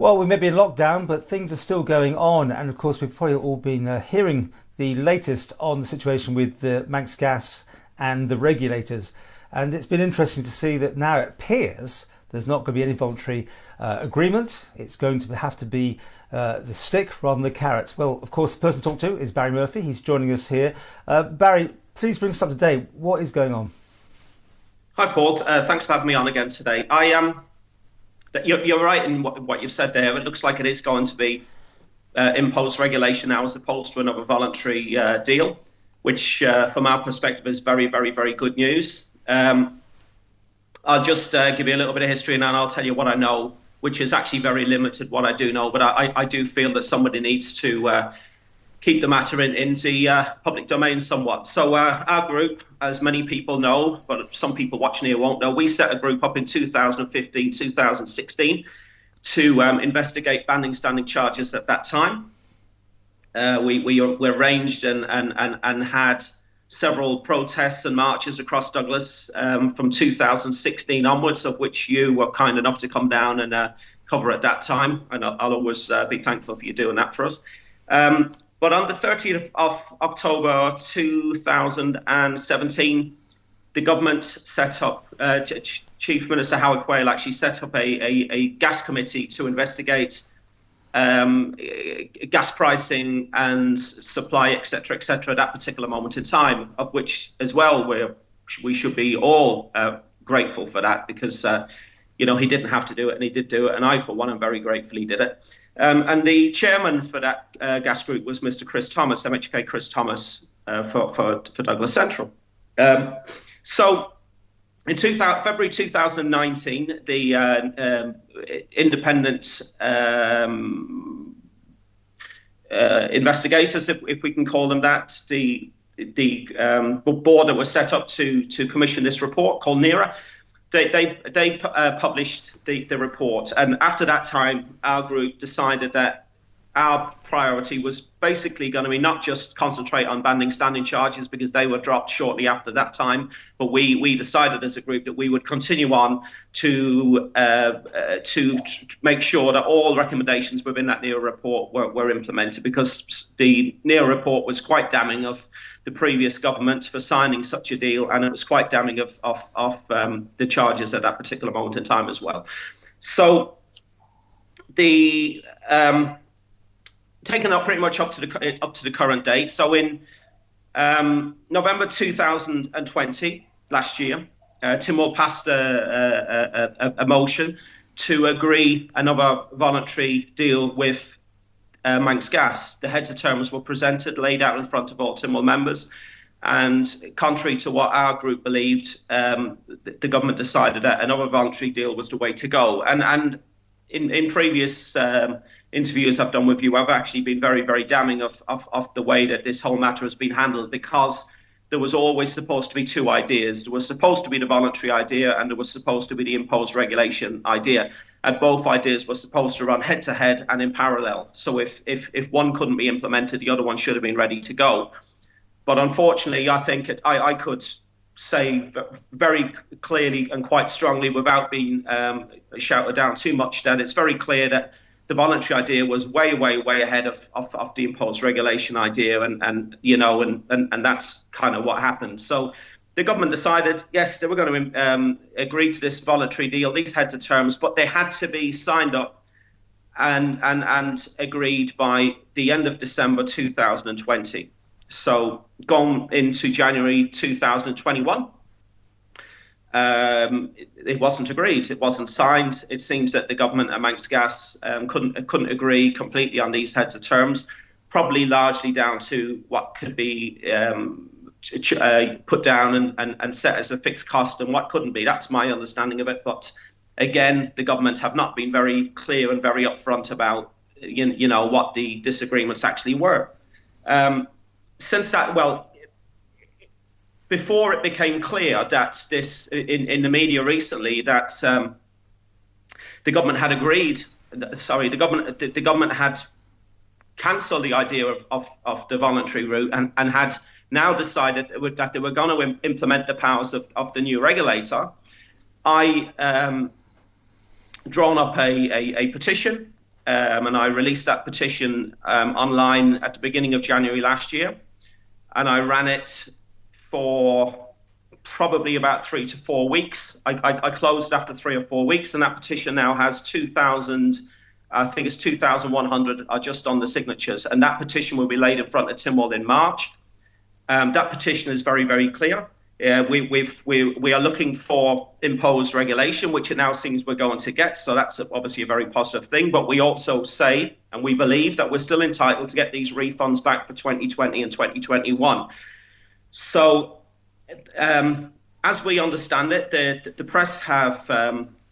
Well, we may be in lockdown, but things are still going on. And of course, we've probably all been hearing the latest on the situation with the Manx Gas and the regulators. And it's been interesting to see that now it appears there's not going to be any voluntary agreement. It's going to have to be the stick rather than the carrot. Well, of course, the person to talk to is Barry Murphy. He's joining us here. Barry, please bring us up to date. What is going on? Hi, Paul. Thanks for having me on again today. You're right in what you've said there. It looks like it is going to be imposed regulation now as opposed to another voluntary deal, which from our perspective is very, very, very good news. I'll just give you a little bit of history and then I'll tell you what I know, which is actually very limited what I do know. But I do feel that somebody needs to keep the matter in the public domain somewhat. So our group, as many people know, but some people watching here won't know, we set a group up in 2015, 2016 to investigate banning standing charges at that time. We arranged and had several protests and marches across Douglas from 2016 onwards, of which you were kind enough to come down and cover at that time. And I'll always be thankful for you doing that for us. But on the 30th of October 2017, the government set up, Chief Minister Howard Quayle actually set up a gas committee to investigate gas pricing and supply, et cetera, at that particular moment in time, of which as well we should be all grateful for that because, he didn't have to do it and he did do it. And I, for one, am very grateful he did it. And the chairman for that gas group was Mr. Chris Thomas, MHK Chris Thomas for Douglas Central. So in February 2019, the independent investigators, if we can call them that, the board that was set up to commission this report called NERA, they published the report. And after that time, our group decided that our priority was basically going to be not just concentrate on banning standing charges because they were dropped shortly after that time, but we decided as a group that we would continue on to make sure that all recommendations within that NERA report were implemented, because the NERA report was quite damning of the previous government for signing such a deal, and it was quite damning of the charges at that particular moment in time as well. So the taken up pretty much up to the current date. So in November 2020, last year, Timor passed a motion to agree another voluntary deal with Manx Gas. The heads of terms were presented, laid out in front of all Timor members, and contrary to what our group believed, the government decided that another voluntary deal was the way to go. And in previous interviews I've done with you, I've actually been very, very damning of the way that this whole matter has been handled, because there was always supposed to be two ideas. There was supposed to be the voluntary idea and there was supposed to be the imposed regulation idea. And both ideas were supposed to run head to head and in parallel. So if one couldn't be implemented, the other one should have been ready to go. But unfortunately, I think I could say very clearly and quite strongly, without being shouted down too much, that it's very clear that the voluntary idea was way, way, way ahead of the imposed regulation idea, and that's kind of what happened. So the government decided, yes, they were going to agree to this voluntary deal, these heads of terms, but they had to be signed up and agreed by the end of December 2020. So going into January 2021. It wasn't agreed. It wasn't signed. It seems that the government and Manx Gas couldn't agree completely on these heads of terms, probably largely down to what could be put down and set as a fixed cost and what couldn't be. That's my understanding of it. But again, the government have not been very clear and very upfront about what the disagreements actually were. Since that, before it became clear that this, in the media recently, that the government had agreed, the government had cancelled the idea of the voluntary route and had now decided that they were going to implement the powers of the new regulator, I drawn up a petition and I released that petition online at the beginning of January last year, and I ran it for probably about 3 to 4 weeks. I closed after 3 or 4 weeks, and that petition now has 2,000. I think it's 2,100 are just on the signatures, and that petition will be laid in front of Tynwald in March. That petition is very, very clear. We are looking for imposed regulation, which it now seems we're going to get. So that's obviously a very positive thing. But we also say, and we believe, that we're still entitled to get these refunds back for 2020 and 2021. So as we understand it, the press have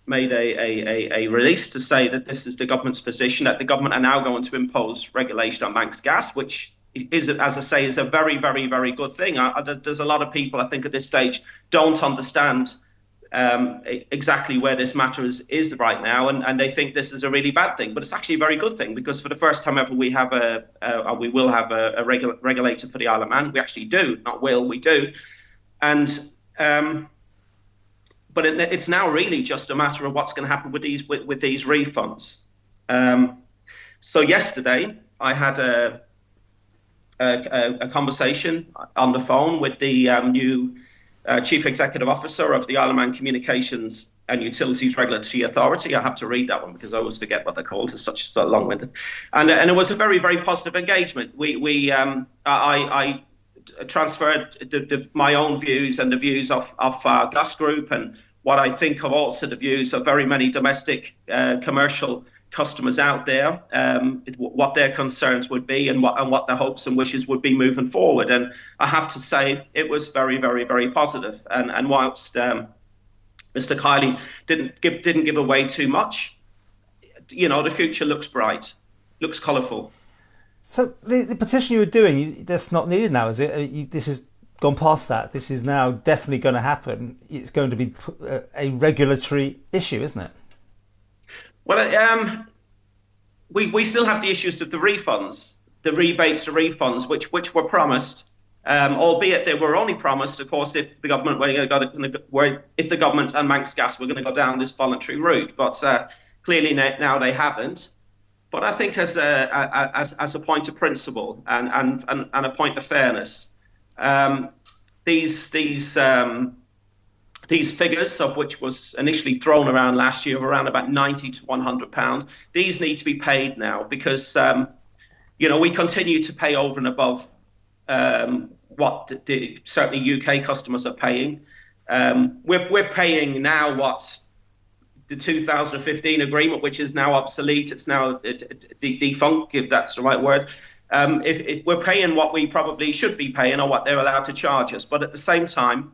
made a release to say that this is the government's position, that the government are now going to impose regulation on Manx Gas, which is, as I say, is a very, very, very good thing. There's a lot of people, I think, at this stage don't understand exactly where this matter is right now, and they think this is a really bad thing. But it's actually a very good thing, because for the first time ever, we will have a regulator for the Isle of Man. We actually do, not will, we do. And but it's now really just a matter of what's going to happen with these refunds. So yesterday, I had a conversation on the phone with the new Chief Executive Officer of the Isle of Man Communications and Utilities Regulatory Authority. I have to read that one because I always forget what they're called. It's such long-winded, and it was a very, very positive engagement. I transferred my own views and the views of our gas group, and what I think of also the views of very many domestic commercial customers out there, what their concerns would be, and what their hopes and wishes would be moving forward. And I have to say it was very, very, very positive. And whilst Mr. Kiley didn't give away too much, the future looks bright, looks colourful. So the petition you were doing, that's not needed now, is it? This has gone past that. This is now definitely going to happen. It's going to be a regulatory issue, isn't it? Well, we still have the issues of the refunds, the rebates to refunds, which were promised, albeit they were only promised, of course, if the government if the government and Manx Gas were going to go down this voluntary route. But clearly now they haven't. But I think as a point of principle and a point of fairness, these figures, of which was initially thrown around last year, of around about £90 to £100, these need to be paid now, because we continue to pay over and above what certainly UK customers are paying. We're paying now what the 2015 agreement, which is now obsolete. It's now defunct, if that's the right word. If we're paying what we probably should be paying, or what they're allowed to charge us, but at the same time,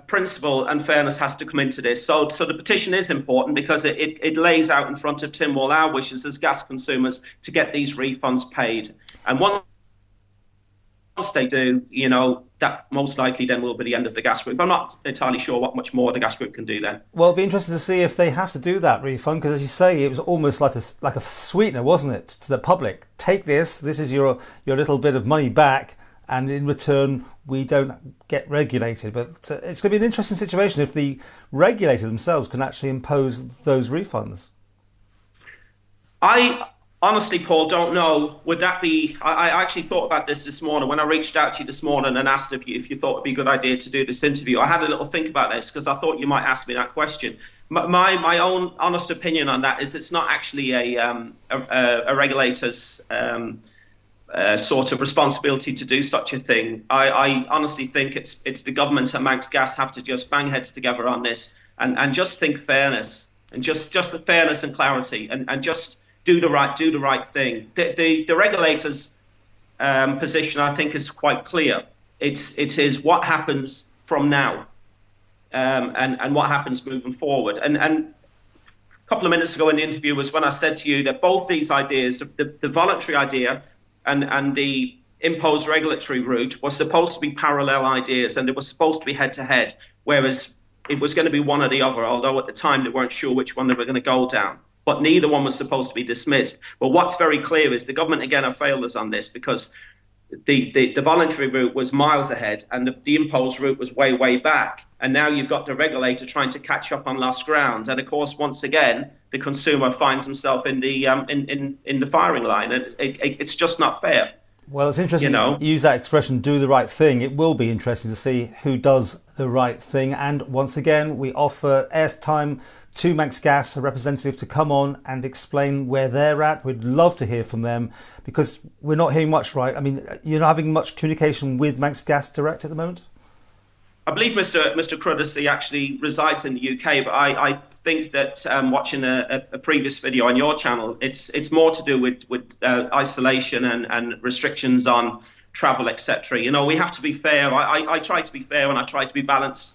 principle and fairness has to come into this. So the petition is important because it lays out in front of Tynwald our wishes as gas consumers to get these refunds paid. And once they do, that most likely then will be the end of the gas group. I'm not entirely sure what much more the gas group can do then. Well, it'll be interesting to see if they have to do that refund, because as you say, it was almost like a sweetener, wasn't it, to the public? Take this is your little bit of money back, and in return we don't get regulated. But it's going to be an interesting situation if the regulator themselves can actually impose those refunds. I honestly, Paul, don't know. Would that be? I actually thought about this morning when I reached out to you this morning and asked if you thought it'd be a good idea to do this interview. I had a little think about this because I thought you might ask me that question. My own honest opinion on that is it's not actually a regulator's sort of responsibility to do such a thing. I honestly think it's the government and Manx Gas have to just bang heads together on this and just think fairness and just the fairness and clarity and just do the right thing. The regulators' position, I think, is quite clear. It is what happens from now, and what happens moving forward. And a couple of minutes ago in the interview was when I said to you that both these ideas, the voluntary idea and the imposed regulatory route, was supposed to be parallel ideas, and they were supposed to be head to head, whereas it was going to be one or the other, although at the time they weren't sure which one they were going to go down. But neither one was supposed to be dismissed. But what's very clear is the government, again, have failed us on this, because the voluntary route was miles ahead, and the imposed route was way back. And now you've got the regulator trying to catch up on lost ground. And of course, once again, the consumer finds himself in the in the firing line, and it's just not fair. Well, it's interesting you use that expression, do the right thing. It will be interesting to see who does the right thing. And once again, we offer airtime to Manx Gas, a representative, to come on and explain where they're at. We'd love to hear from them because we're not hearing much, right? I mean, you're not having much communication with Manx Gas Direct at the moment? I believe Mr. Cruddacy actually resides in the UK, but I think that watching a previous video on your channel, it's more to do with isolation and restrictions on travel, etc. You know, we have to be fair. I try to be fair and I try to be balanced.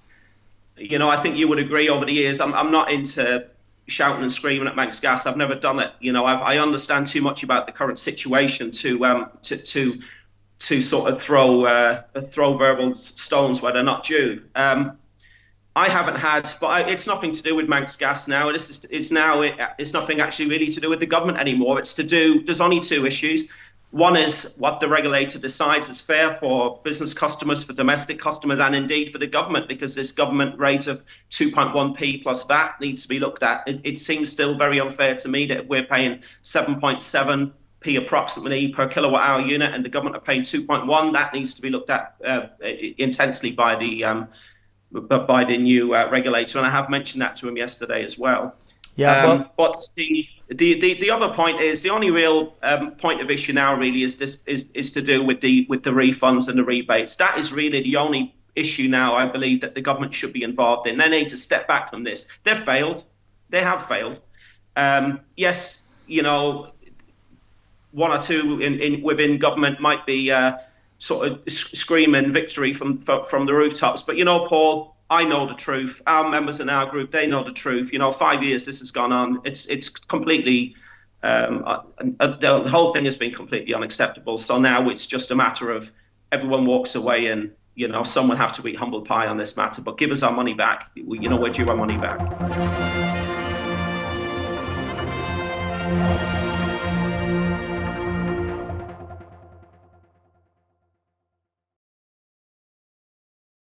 You know, I think you would agree over the years, I'm not into shouting and screaming at Manx Gas. I've never done it. You know, I understand too much about the current situation to sort of throw verbal stones where they're not due. I haven't had, but it's nothing to do with Manx Gas now. It's nothing actually really to do with the government anymore. There's only two issues. One is what the regulator decides is fair for business customers, for domestic customers, and indeed for the government, because this government rate of 2.1p plus VAT needs to be looked at. It seems still very unfair to me that we're paying 7.7p approximately per kilowatt hour unit, and the government are paying 2.1. That needs to be looked at intensely by the new regulator, and I have mentioned that to him yesterday as well. Yeah, but the other point is the only real point of issue now really is to do with the refunds and the rebates. That is really the only issue now I believe that the government should be involved in. They need to step back from this. They've failed. They have failed. Yes, you know, one or two within government might be sort of screaming victory from the rooftops. But you know, Paul, I know the truth. Our members in our group, they know the truth. You know, 5 years this has gone on. It's completely the whole thing has been completely unacceptable. So now it's just a matter of everyone walks away, and you know, some will have to eat humble pie on this matter. But give us our money back. You know, we're due our money back.